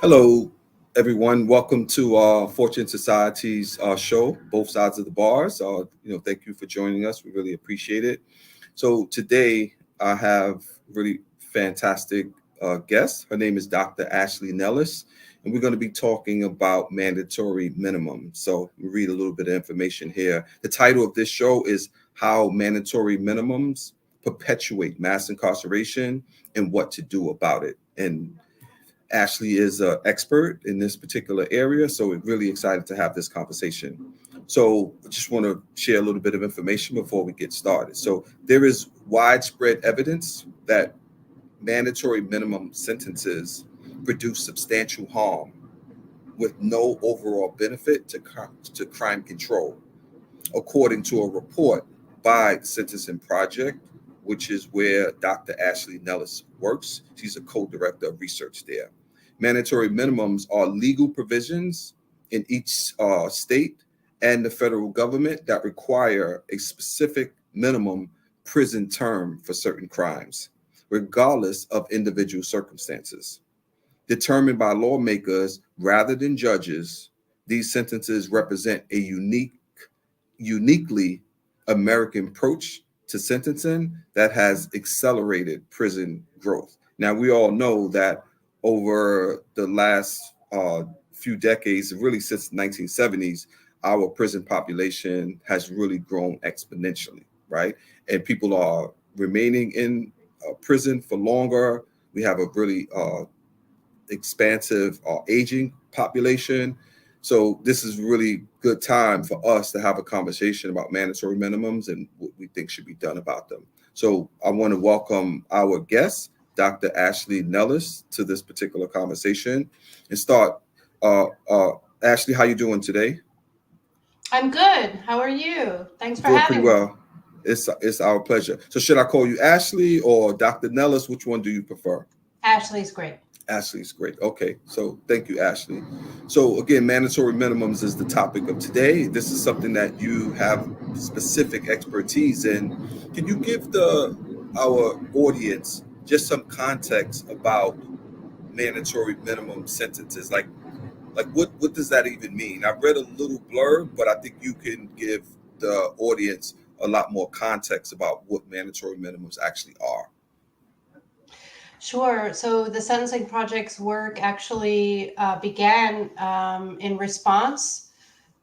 Hello, everyone. Welcome to Fortune Society's show, Both Sides of the Bars. Thank you for joining us. We really appreciate it. So today I have really fantastic guest. Her name is Dr. Ashley Nellis, and we're going to be talking about mandatory minimum. So we read a little bit of information here. The title of this show is How Mandatory Minimums Perpetuate Mass Incarceration and What to Do About It. And Ashley is an expert in this particular area, so we're really excited to have this conversation. So, I just want to share a little bit of information before we get started. So, there is widespread evidence that mandatory minimum sentences produce substantial harm with no overall benefit to crime control, according to a report by the Sentencing Project, which is where Dr. Ashley Nellis works. She's a co-director of research there. Mandatory minimums are legal provisions in each state and the federal government that require a specific minimum prison term for certain crimes, regardless of individual circumstances. Determined by lawmakers rather than judges, these sentences represent a uniquely American approach to sentencing that has accelerated prison growth. Now, we all know that over the last few decades, really since the 1970s, our prison population has really grown exponentially, right? And people are remaining in prison for longer. We have a really expansive aging population. So this is really good time for us to have a conversation about mandatory minimums and what we think should be done about them. So I want to welcome our guest, Dr. Ashley Nellis, to this particular conversation and start. Ashley, how you doing today? I'm good. How are you? Thanks for Doing pretty having me. well. It's our pleasure. So should I call you Ashley or Dr. Nellis? Which one do you prefer? Ashley's great. Ashley's great. Okay, so thank you, Ashley. So again, mandatory minimums is the topic of today. This is something that you have specific expertise in. Can you give the our audience just some context about mandatory minimum sentences? Like what does that even mean? I've read a little blurb, but I think you can give the audience a lot more context about what mandatory minimums actually are. Sure. So the Sentencing Project's work actually began in response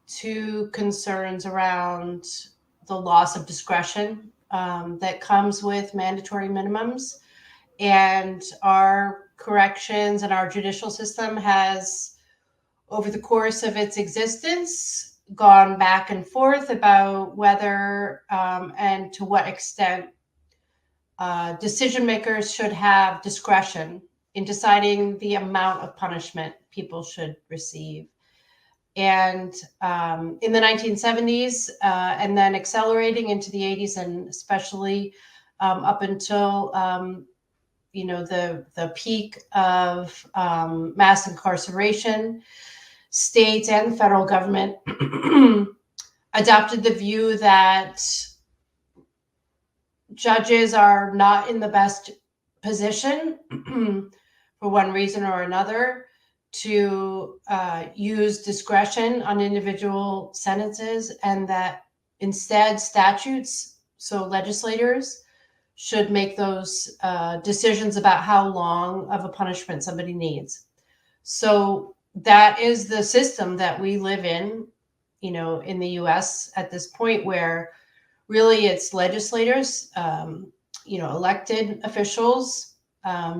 to concerns around the loss of discretion that comes with mandatory minimums. And our corrections and our judicial system has, over the course of its existence, gone back and forth about whether and to what extent decision makers should have discretion in deciding the amount of punishment people should receive. And in the 1970s, and then accelerating into the 80s, and especially up until the peak of mass incarceration, states and the federal government adopted the view that judges are not in the best position for one reason or another to use discretion on individual sentences, and that instead statutes, so legislators, should make those decisions about how long of a punishment somebody needs. So that is the system that we live in the US at this point, where really it's legislators, elected officials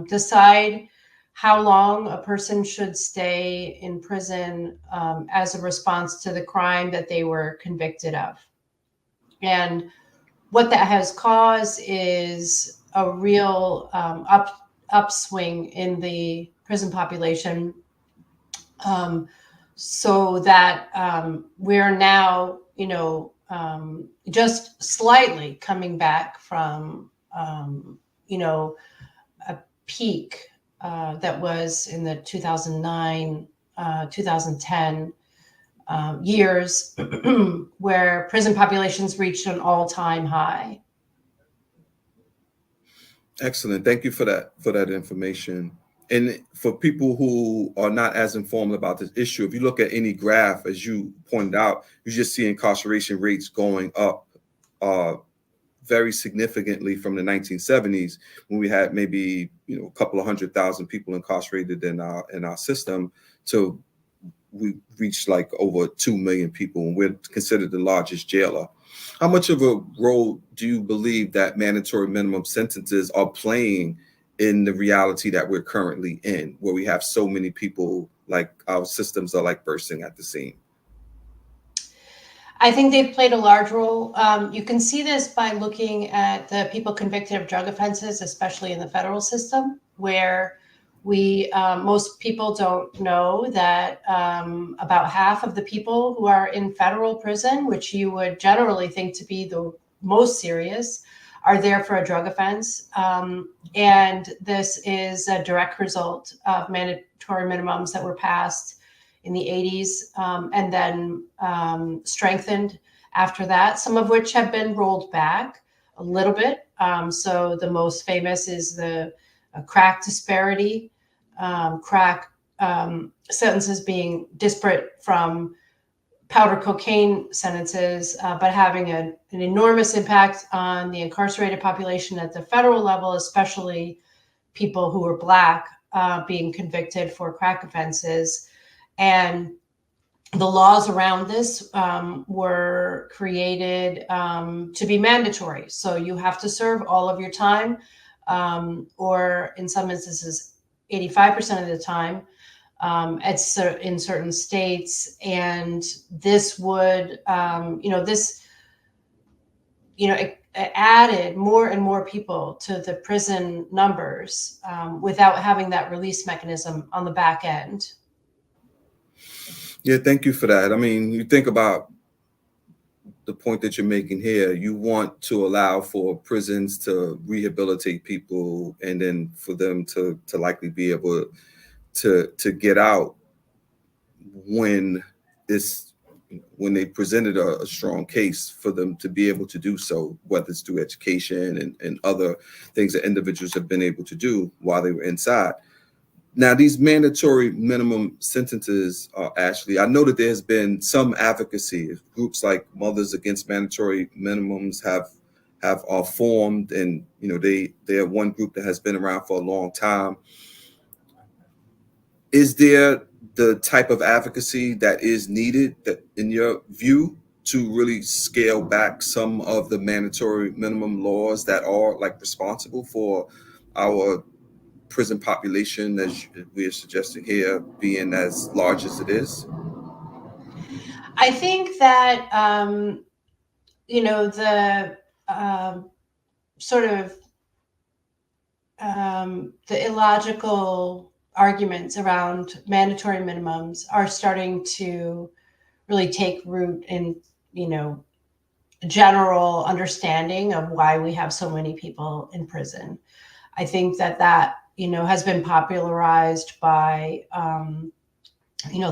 decide how long a person should stay in prison as a response to the crime that they were convicted of. And what that has caused is a real upswing in the prison population, so that we're now, just slightly coming back from, a peak that was in the 2009, 2010 years, where prison populations reached an all-time high. Excellent. Thank you for that information. And for people who are not as informed about this issue, if you look at any graph, as you pointed out, you just see incarceration rates going up very significantly from the 1970s, when we had maybe a couple of 100,000 people incarcerated in our system, to we reached like over 2 million people, and we're considered the largest jailer. How much of a role do you believe that mandatory minimum sentences are playing in the reality that we're currently in, where we have so many people, like our systems are like bursting at the seam? I think they've played a large role. You can see this by looking at the people convicted of drug offenses, especially in the federal system, where most people don't know that about half of the people who are in federal prison, which you would generally think to be the most serious, are there for a drug offense. And this is a direct result of mandatory minimums that were passed in the 80s and then strengthened after that, some of which have been rolled back a little bit. So the most famous is the crack disparity, crack sentences being disparate from powder cocaine sentences, but having an enormous impact on the incarcerated population at the federal level, especially people who were Black being convicted for crack offenses. And the laws around this were created to be mandatory. So you have to serve all of your time, or in some instances, 85% of the time in certain states. And this would, it added more and more people to the prison numbers without having that release mechanism on the back end. Yeah, thank you for that. I mean, you think about the point that you're making here. You want to allow for prisons to rehabilitate people, and then for them to likely be able to get out when they presented a strong case, for them to be able to do so, whether it's through education and other things that individuals have been able to do while they were inside. Now, these mandatory minimum sentences, Ashley, I know that there's been some advocacy. Groups like Mothers Against Mandatory Minimums have formed, and they're one group that has been around for a long time. Is there the type of advocacy that is needed, that, in your view, to really scale back some of the mandatory minimum laws that are like responsible for our prison population, as we are suggesting here, being as large as it is? I think that, the sort of the illogical arguments around mandatory minimums are starting to really take root in, general understanding of why we have so many people in prison. I think that has been popularized by,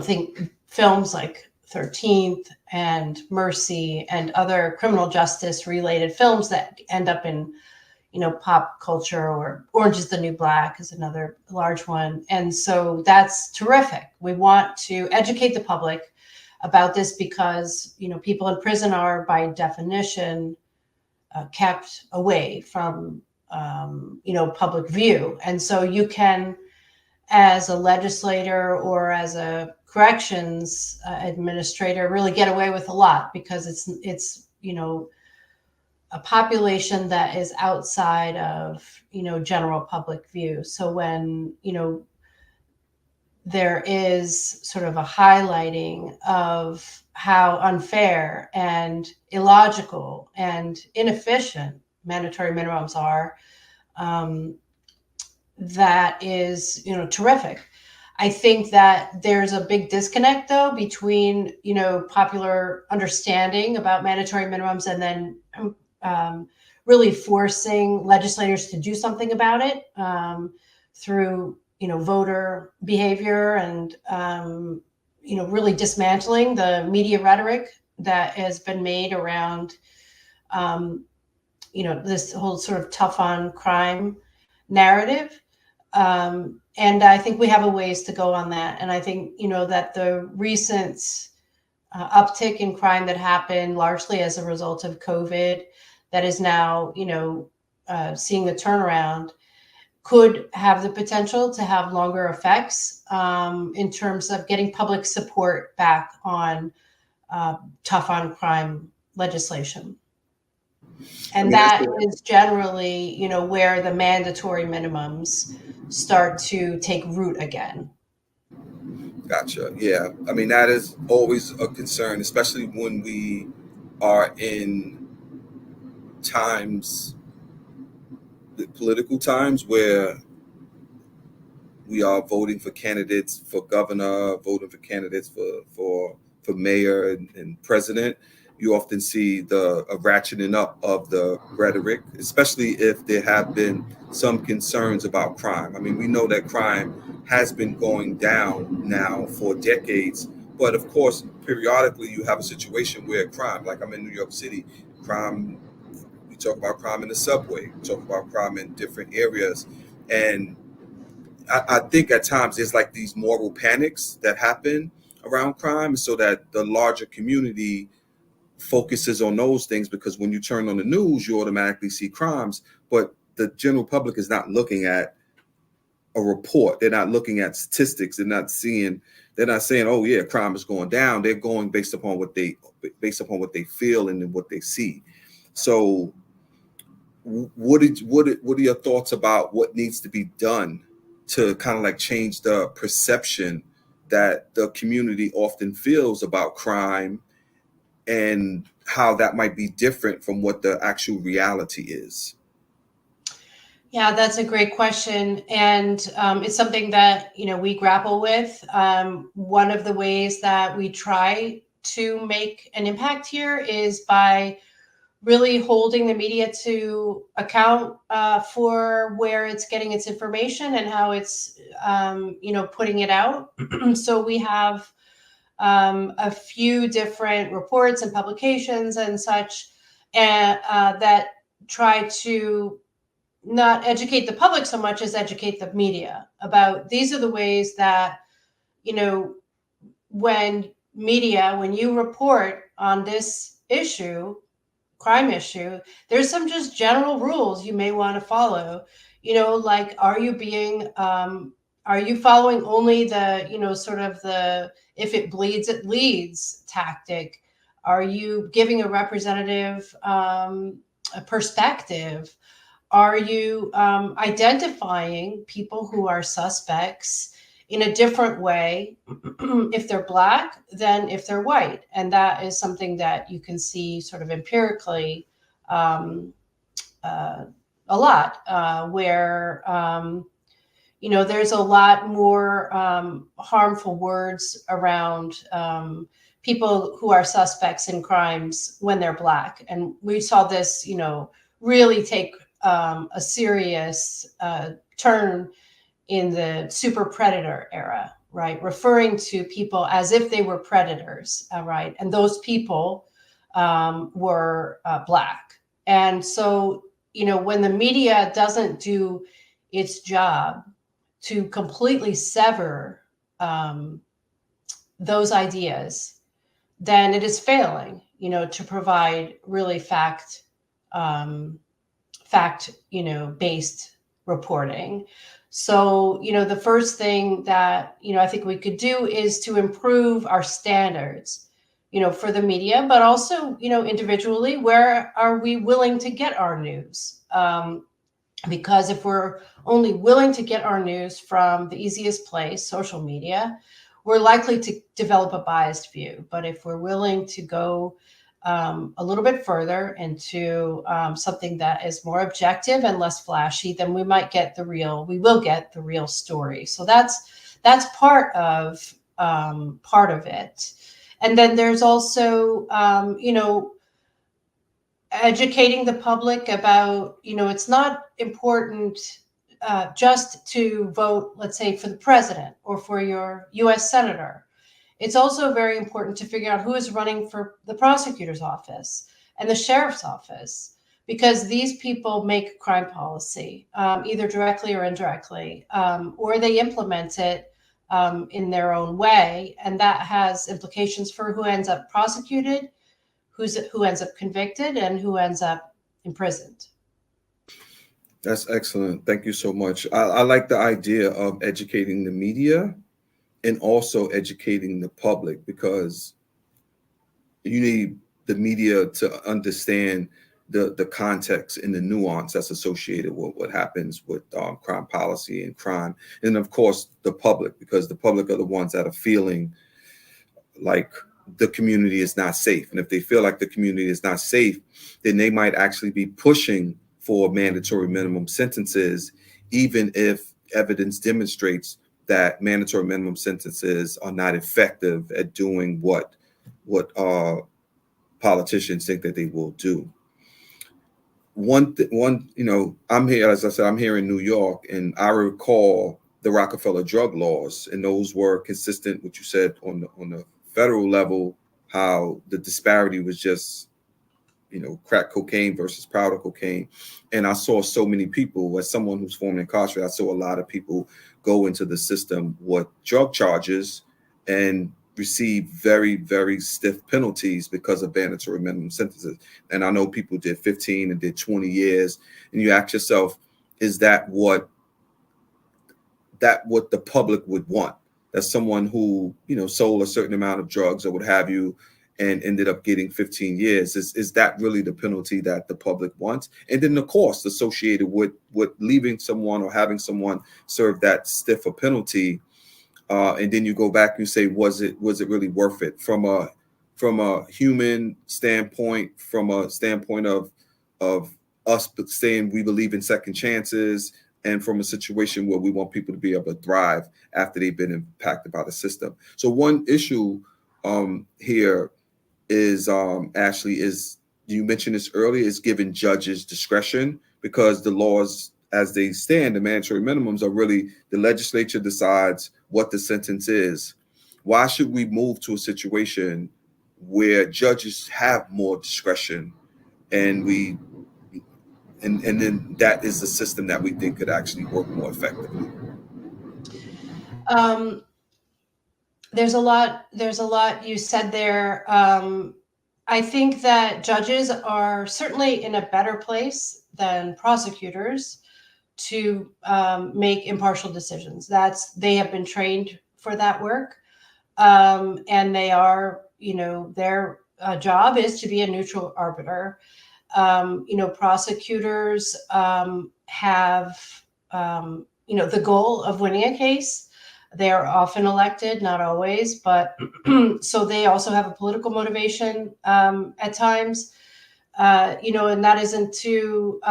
think films like 13th and Mercy and other criminal justice related films that end up in, pop culture, or Orange is the New Black is another large one. And so that's terrific. We want to educate the public about this because, people in prison are by definition kept away from, public view. And so you can, as a legislator or as a corrections administrator, really get away with a lot, because it's a population that is outside of, general public view. So when, there is sort of a highlighting of how unfair and illogical and inefficient mandatory minimums are, that is, terrific. I think that there's a big disconnect, though, between, popular understanding about mandatory minimums and then really forcing legislators to do something about it through, voter behavior and, really dismantling the media rhetoric that has been made around, this whole sort of tough on crime narrative. And I think we have a ways to go on that. And I think, that the recent uptick in crime that happened largely as a result of COVID, that is now, seeing a turnaround, could have the potential to have longer effects in terms of getting public support back on tough on crime legislation. And that is generally, where the mandatory minimums start to take root again. Gotcha. Yeah. I mean, that is always a concern, especially when we are in times, the political times, where we are voting for candidates for governor, voting for candidates for mayor and president. You often see a ratcheting up of the rhetoric, especially if there have been some concerns about crime. I mean, we know that crime has been going down now for decades, but of course, periodically you have a situation where crime, like I'm in New York City, crime, we talk about crime in the subway, we talk about crime in different areas, and I think at times there's like these moral panics that happen around crime, so that the larger community focuses on those things, because when you turn on the news, you automatically see crimes, but the general public is not looking at a report. They're not looking at statistics. They're not saying, oh yeah, crime is going down. They're going based upon what they feel and what they see. So what are your thoughts about what needs to be done to kind of like change the perception that the community often feels about crime, and how that might be different from what the actual reality is? Yeah, that's a great question. And it's something that, we grapple with. One of the ways that we try to make an impact here is by really holding the media to account for where it's getting its information and how it's, putting it out. So we have a few different reports and publications and such, and that try to not educate the public so much as educate the media about these are the ways that, when you report on this issue, crime issue, there's some just general rules you may want to follow, like, are you following only the, sort of the, if it bleeds, it leads tactic? Are you giving a representative a perspective? Are you identifying people who are suspects in a different way if they're Black than if they're white? And that is something that you can see sort of empirically a lot, where, there's a lot more harmful words around people who are suspects in crimes when they're Black. And we saw this, really take a serious turn in the super predator era, right? Referring to people as if they were predators, right? And those people were Black. And so, when the media doesn't do its job to completely sever those ideas, then it is failing, to provide really fact, based reporting. So, the first thing that, I think we could do is to improve our standards, for the media, but also, individually, where are we willing to get our news? Because if we're only willing to get our news from the easiest place, social media, we're likely to develop a biased view. But if we're willing to go a little bit further into something that is more objective and less flashy, then we will get the real story. So that's part of it. And then there's also, educating the public about, it's not important just to vote, let's say, for the president or for your US senator. It's also very important to figure out who is running for the prosecutor's office and the sheriff's office, because these people make crime policy, either directly or indirectly, or they implement it in their own way. And that has implications for who ends up prosecuted, who ends up convicted, and who ends up imprisoned. That's excellent. Thank you so much. I like the idea of educating the media and also educating the public, because you need the media to understand the context and the nuance that's associated with what happens with crime policy and crime. And of course, the public, because the public are the ones that are feeling like the community is not safe. And if they feel like the community is not safe, then they might actually be pushing for mandatory minimum sentences, even if evidence demonstrates that mandatory minimum sentences are not effective at doing what politicians think that they will do. I'm here, as I said, I'm here in New York, and I recall the Rockefeller drug laws, and those were consistent, what you said on the federal level, how the disparity was just, crack cocaine versus powder cocaine. And I saw so many people, as someone who's formerly incarcerated, I saw a lot of people go into the system with drug charges and receive very, very stiff penalties because of mandatory minimum sentences. And I know people did 15 and did 20 years. And you ask yourself, is that what the public would want? That someone who, sold a certain amount of drugs or what have you, and ended up getting 15 years. Is that really the penalty that the public wants? And then the cost associated with leaving someone or having someone serve that stiffer penalty. And then you go back and you say, was it really worth it from a human standpoint, from a standpoint of us saying we believe in second chances, and from a situation where we want people to be able to thrive after they've been impacted by the system. So one issue here is, Ashley, is, you mentioned this earlier, is giving judges discretion, because the laws as they stand, the mandatory minimums are really, the legislature decides what the sentence is. Why should we move to a situation where judges have more discretion, and then that is the system that we think could actually work more effectively? There's a lot you said there. I think that judges are certainly in a better place than prosecutors to make impartial decisions. They have been trained for that work, and they are, their job is to be a neutral arbiter. Prosecutors have, the goal of winning a case. They are often elected, not always, but so they also have a political motivation at times, and that isn't to,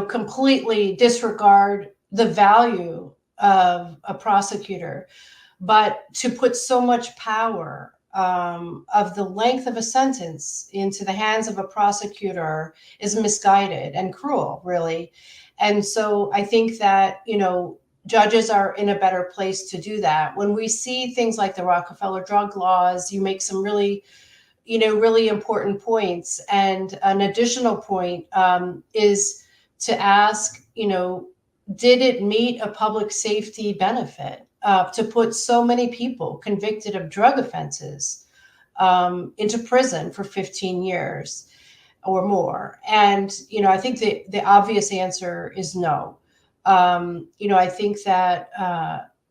completely disregard the value of a prosecutor, but to put so much power of the length of a sentence into the hands of a prosecutor is misguided and cruel, really. And so I think that, judges are in a better place to do that. When we see things like the Rockefeller drug laws, you make some really, really important points. And an additional point is to ask, did it meet a public safety benefit to put so many people convicted of drug offenses into prison for 15 years or more? And, I think the obvious answer is no. I think that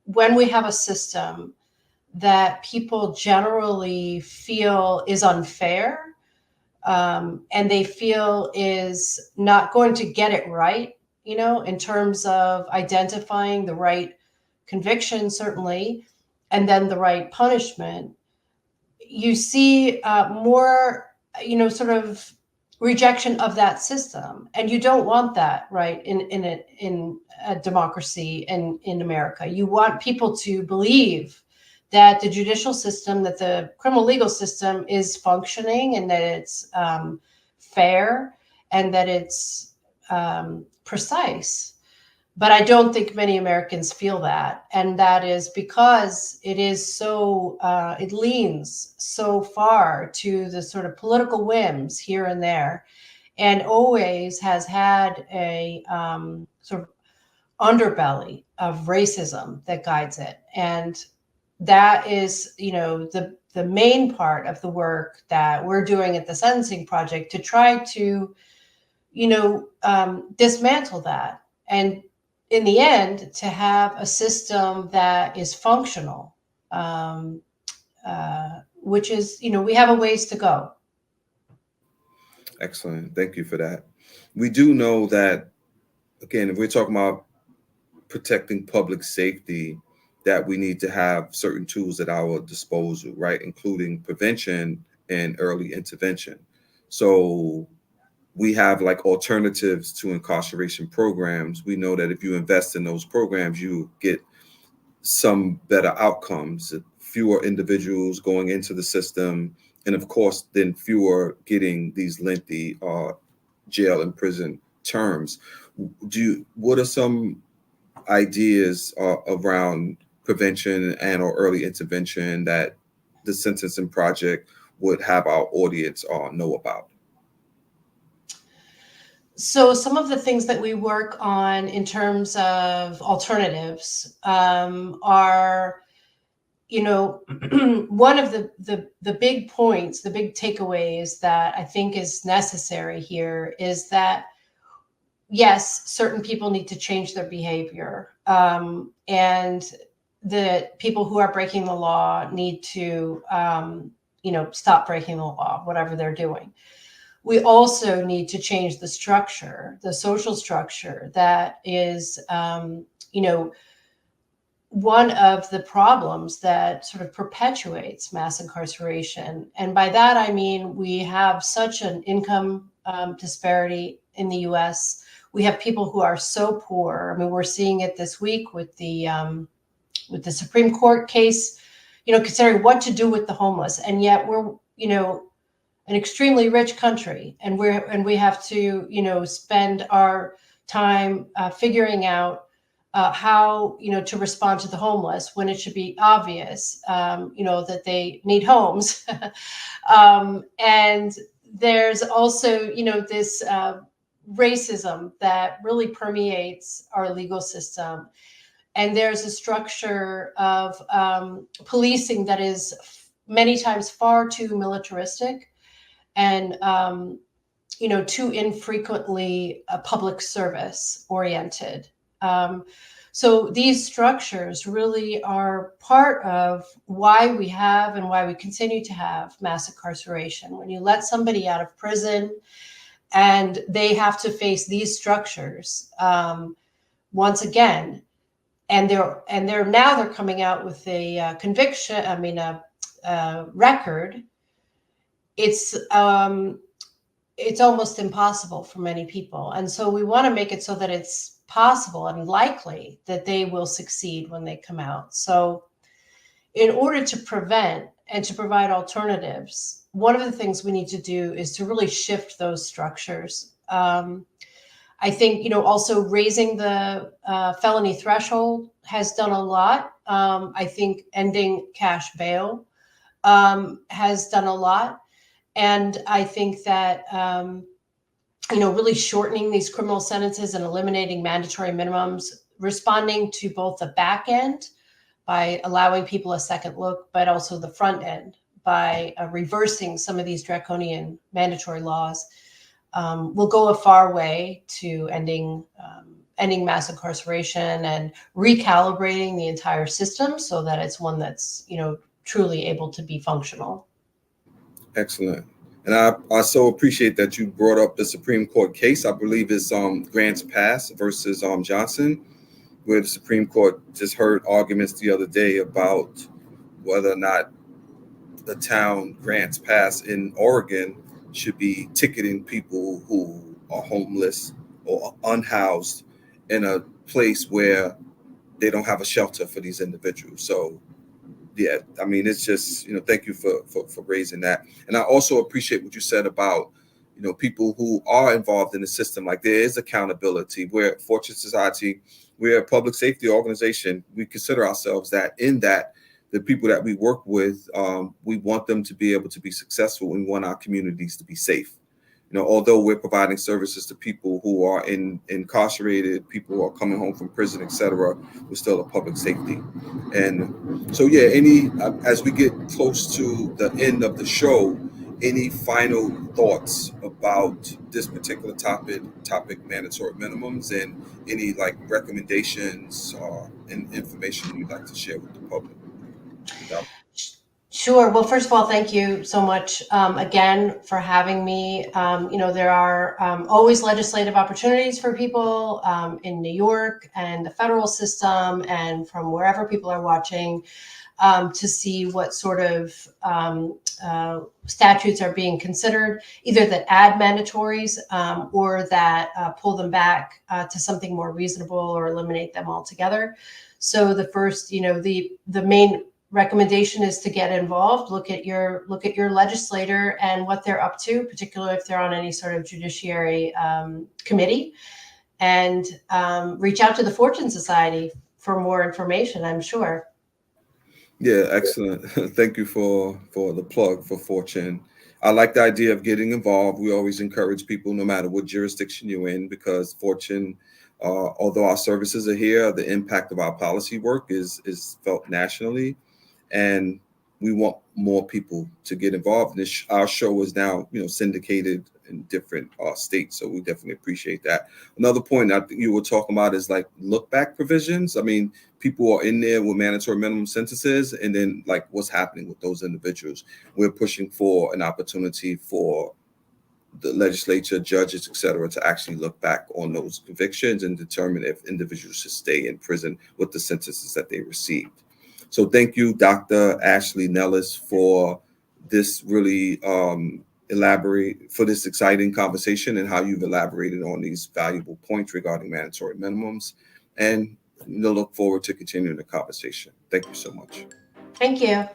when we have a system that people generally feel is unfair, and they feel is not going to get it right, in terms of identifying the right conviction, certainly, and then the right punishment, you see more, sort of rejection of that system. And you don't want that, right, in a democracy in America. You want people to believe that the judicial system, that the criminal legal system is functioning, and that it's fair, and that it's precise. But I don't think many Americans feel that. And that is because it is so, it leans so far to the sort of political whims here and there. and always has had a sort of underbelly of racism that guides it. And that is, the main part of the work that we're doing at the Sentencing Project to try to, dismantle that. And in the end, to have a system that is functional, which is, we have a ways to go. Excellent. Thank you for that. We do know that, again, if we're talking about protecting public safety, that we need to have certain tools at our disposal, right? Including prevention and early intervention. So we have like alternatives to incarceration programs. We know that if you invest in those programs, you get some better outcomes, fewer individuals going into the system, and of course, then fewer getting these lengthy jail and prison terms. What are some ideas around prevention and or early intervention that the Sentencing Project would have our audience know about? So some of the things that we work on in terms of alternatives are, one of the big points, the big takeaways that I think is necessary here is that, yes, certain people need to change their behavior. And the people who are breaking the law need to, stop breaking the law, whatever they're doing. We also need to change the structure, the social structure that is, one of the problems that sort of perpetuates mass incarceration. And by that, I mean, we have such an income disparity in the US. We have people who are so poor. I mean, we're seeing it this week with the Supreme Court case, considering what to do with the homeless. And yet we're, an extremely rich country, and we have to, spend our time figuring out how, to respond to the homeless when it should be obvious, that they need homes. And there's also, this racism that really permeates our legal system. And there's a structure of policing that is many times far too militaristic and, too infrequently public service oriented. So these structures really are part of why we have and why we continue to have mass incarceration. When you let somebody out of prison and they have to face these structures once again, and they're coming out with a conviction. I mean, a record. It's almost impossible for many people. And so we want to make it so that it's possible and likely that they will succeed when they come out. So in order to prevent and to provide alternatives, one of the things we need to do is to really shift those structures. I think, also raising the felony threshold has done a lot. I think ending cash bail has done a lot. And I think that, really shortening these criminal sentences and eliminating mandatory minimums, responding to both the back end by allowing people a second look, but also the front end by reversing some of these draconian mandatory laws, will go a far way to ending mass incarceration and recalibrating the entire system so that it's one that's, truly able to be functional. Excellent. And I so appreciate that you brought up the Supreme Court case. I believe it's Grants Pass versus Johnson, where the Supreme Court just heard arguments the other day about whether or not the town Grants Pass in Oregon should be ticketing people who are homeless or unhoused in a place where they don't have a shelter for these individuals. So yeah, I mean, it's just, thank you for raising that. And I also appreciate what you said about, people who are involved in the system. Like, there is accountability. We're a Fortune Society, we're a public safety organization. We consider ourselves that the people that we work with, we want them to be able to be successful. We want our communities to be safe. although we're providing services to people who are incarcerated, people who are coming home from prison, etc., we're still a public safety. And so, yeah, as we get close to the end of the show, any final thoughts about this particular topic mandatory minimums, and any like recommendations and information you'd like to share with the public? Sure. Well, first of all, thank you so much again for having me. There are always legislative opportunities for people in New York and the federal system and from wherever people are watching to see what sort of statutes are being considered, either that add mandatories or that pull them back to something more reasonable or eliminate them altogether. So the first, the main recommendation is to get involved, look at your legislator and what they're up to, particularly if they're on any sort of judiciary committee, and reach out to the Fortune Society for more information, I'm sure. Yeah, excellent. Thank you for the plug for Fortune. I like the idea of getting involved. We always encourage people, no matter what jurisdiction you're in, because Fortune, although our services are here, the impact of our policy work is felt nationally, and we want more people to get involved. Our show is now, syndicated in different states, so we definitely appreciate that. Another point I think you were talking about is like look back provisions. I mean, people are in there with mandatory minimum sentences, and then like what's happening with those individuals. We're pushing for an opportunity for the legislature, judges, et cetera, to actually look back on those convictions and determine if individuals should stay in prison with the sentences that they received. So thank you, Dr. Ashley Nellis, for this really for this exciting conversation and how you've elaborated on these valuable points regarding mandatory minimums. And look forward to continuing the conversation. Thank you so much. Thank you.